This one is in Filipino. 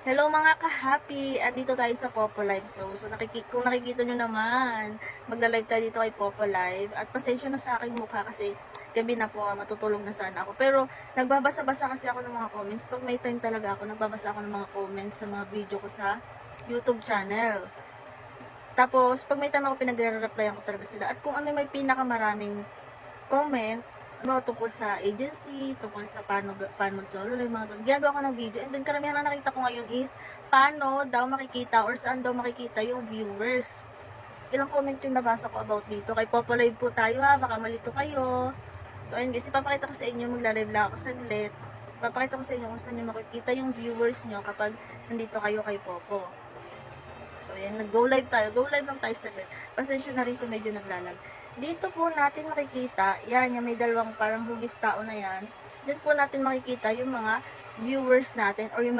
Hello mga ka-happy! Andito tayo sa Popo Live. So kung nakikita nyo naman, magla-live tayo dito kay Popo Live. At pasensya na sa aking mukha kasi gabi na po, matutulog na sana ako. Pero nagbabasa-basa kasi ako ng mga comments. Pag may time talaga ako, nagbabasa ako ng mga comments sa mga video ko sa YouTube channel. Tapos, pag may time ako, pinagre-replyan ko talaga sila. At kung ano may pinakamaraming comment, tungkol sa agency, tungkol sa paano mag-solo live, mga ganun. Ginagawa ko ng video. And then, karamihan na nakita ko ngayon is, paano daw makikita or saan daw makikita yung viewers. Ilang comment yung nabasa ko about dito. Kay Popo Live po tayo ha, baka malito kayo. So, ayun guys, ipapakita ko sa inyo, magla-live lang ako saglit. Ipapakita ko sa inyo kung saan nyo makikita yung viewers nyo kapag nandito kayo kay Popo. So, ayan, nag-go live tayo. Go live lang tayo saglit. Pasensya na rin kung medyo naglalag. Dito po natin makikita, yan, yung may dalawang parang hugis tao na yan. Diyan po natin makikita yung mga viewers natin or yung